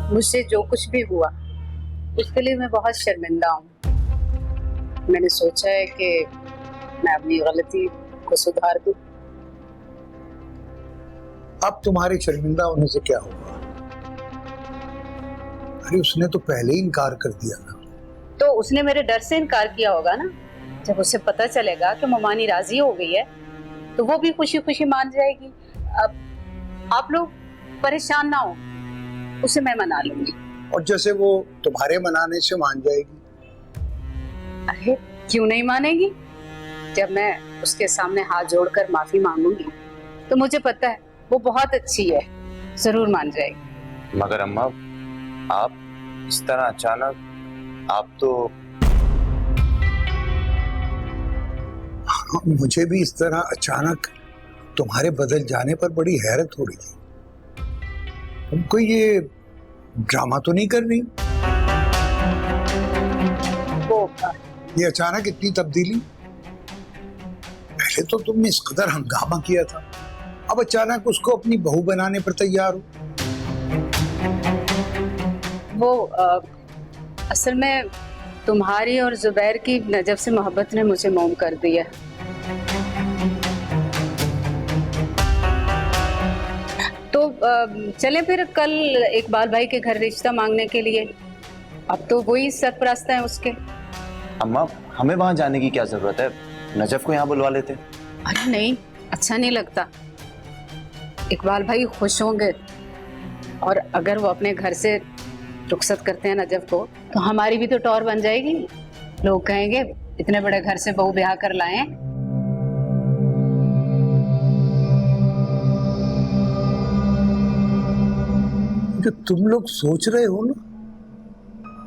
मुझसे जो कुछ भी हुआ उसके लिए मैं बहुत शर्मिंदा हूँ। मैंने सोचा है कि मैं अपनी गलती को सुधार दूं। अब तुम्हारे शर्मिंदा होने से क्या होगा? अरे उसने तो पहले ही इनकार कर दिया ना। तो उसने मेरे डर से इनकार किया होगा ना। जब उसे पता चलेगा कि ममानी राजी हो गई है तो वो भी खुशी खुशी मान जाएगी। अब आप लोग परेशान ना हो, उसे मैं मना लूंगी। और जैसे वो तुम्हारे मनाने से मान जाएगी? अरे क्यों नहीं मानेगी? जब मैं उसके सामने हाथ जोड़कर माफी मांगूंगी तो मुझे पता है वो बहुत अच्छी है, जरूर मान जाएगी। मगर अम्मा, आप इस तरह अचानक, आप तो मुझे भी इस तरह अचानक तुम्हारे बदल जाने पर बड़ी हैरत हो रही है। तुमको ये ड्रामा तो नहीं कर रही? वो ये अचानक इतनी तब्दीली? पहले तो तुमने इस कदर हंगामा किया था, अब अचानक उसको अपनी बहू बनाने पर तैयार हो। वो असल में तुम्हारी और जुबैर की नजब से मोहब्बत ने मुझे मोम कर दिया। तो चले फिर कल इकबाल भाई के घर रिश्ता मांगने के लिए। अब तो वही सरपरस्त है उसके। अम्मा, हमें वहां जाने की क्या जरूरत है? नजफ को यहाँ बुलवा लेते। अरे नहीं, अच्छा नहीं लगता। इकबाल भाई खुश होंगे और अगर वो अपने घर से रुखसत करते हैं नजफ को तो हमारी भी तो टौर बन जाएगी। लोग कहेंगे इतने बड़े घर से बहू ब्याह कर लाए हैं। जो तुम लोग सोच रहे हो ना,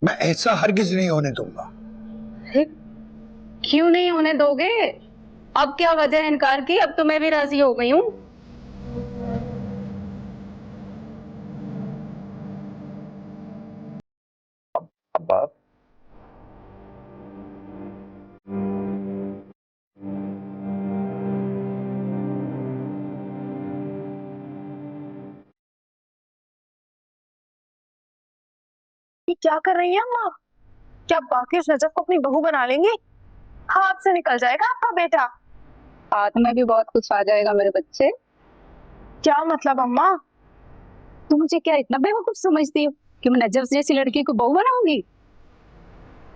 मैं ऐसा हरगिज नहीं होने दूंगा। क्यों नहीं होने दोगे? अब क्या वजह है इनकार की? अब तो मैं भी राजी हो गई हूँ। अब्बा, ये क्या कर रही है अम्मा? क्या बाकी उस नजफ को अपनी बहू बना लेंगी? हाथ से निकल जाएगा आपका बेटा। हाथ में भी बहुत कुछ आ जाएगा मेरे बच्चे। क्या मतलब अम्मा? तुम मुझे क्या इतना बेवकूफ समझती हो कि मैं नजफ जैसी लड़की को बहू बनाऊंगी?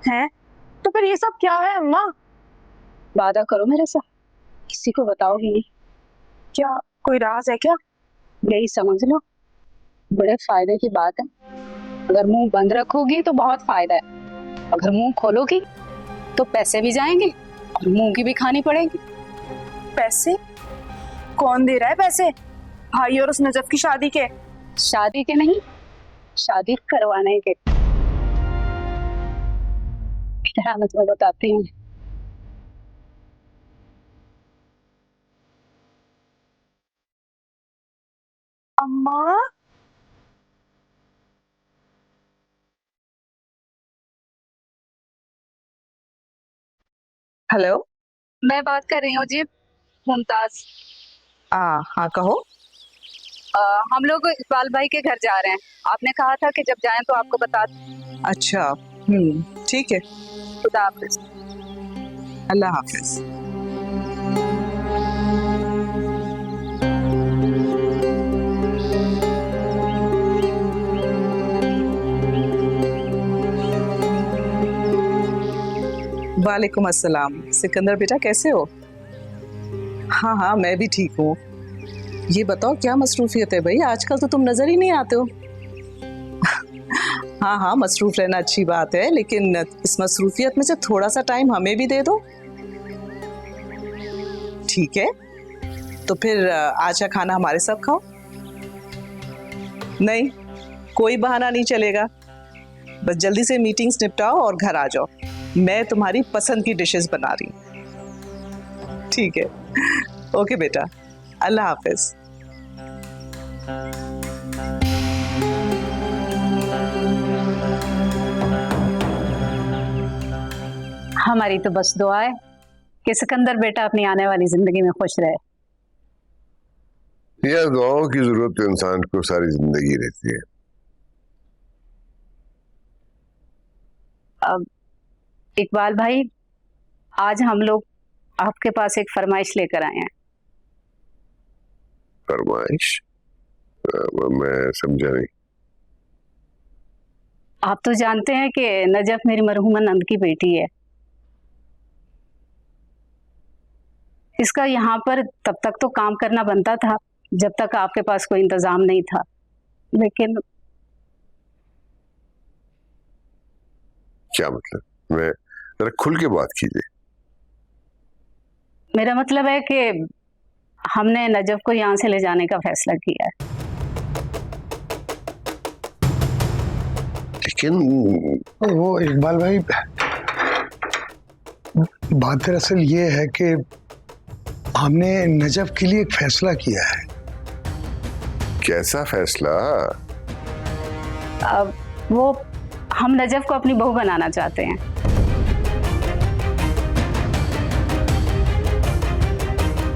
है तो फिर ये सब क्या है अम्मा? वादा करो मेरे साथ, किसी को बताओगी नहीं। क्या कोई राज है क्या? यही समझ लो, बड़े फायदे की बात है। अगर मुंह बंद रखोगी तो बहुत फायदा है, अगर मुंह खोलोगी तो पैसे भी जाएंगे और मुंह की भी खानी पड़ेगी। पैसे? कौन दे रहा है पैसे? भाई और उस नजफ की शादी के? शादी के नहीं, शादी करवाने के। क्या मतलब बताती हूँ। अम्मा हेलो। मैं बात कर रही हूँ जी, मुमताज। हाँ कहो। हम लोग इकबाल भाई के घर जा रहे हैं। आपने कहा था कि जब जाएं तो आपको बता दें। अच्छा, ठीक है। खुदा हाफिज। अल्लाह हाफिज। वालेकुम अस्सलाम। सिकंदर बेटा, कैसे हो? हाँ, मैं भी ठीक हूँ। ये बताओ क्या मसरूफियत है भाई, आजकल तो तुम नजर ही नहीं आते हो। हाँ, मसरूफ रहना अच्छी बात है, लेकिन इस मसरूफियत में से थोड़ा सा टाइम हमें भी दे दो। ठीक है, तो फिर आज का खाना हमारे साथ खाओ। नहीं, कोई बहाना नहीं चलेगा। बस जल्दी से मीटिंग्स निपटाओ और घर आ जाओ। मैं तुम्हारी पसंद की डिशेस बना रही हूँ। ठीक है, ओके बेटा, अल्लाह हाफिज। हमारी तो बस दुआ है कि सिकंदर बेटा अपनी आने वाली जिंदगी में खुश रहे। यह दुआओं की जरूरत तो इंसान को सारी जिंदगी रहती है। अब इकबाल भाई, आज हम लोग आपके पास एक फरमाइश लेकर आए हैं। फरमाइश? मैं समझा नहीं। आप तो जानते हैं कि नजफ मेरी मरहूमा नंद की बेटी है। इसका यहाँ पर तब तक तो काम करना बनता था जब तक आपके पास कोई इंतजाम नहीं था, लेकिन क्या मतलब? मैं जरा खुल के बात कीजिए। मेरा मतलब है कि हमने नजफ को यहाँ से ले जाने का फैसला किया है। लेकिन वो इकबाल भाई, बात दरअसल ये है कि हमने नजफ के लिए एक फैसला किया है। कैसा फैसला? अब वो हम नजफ को अपनी बहू बनाना चाहते हैं।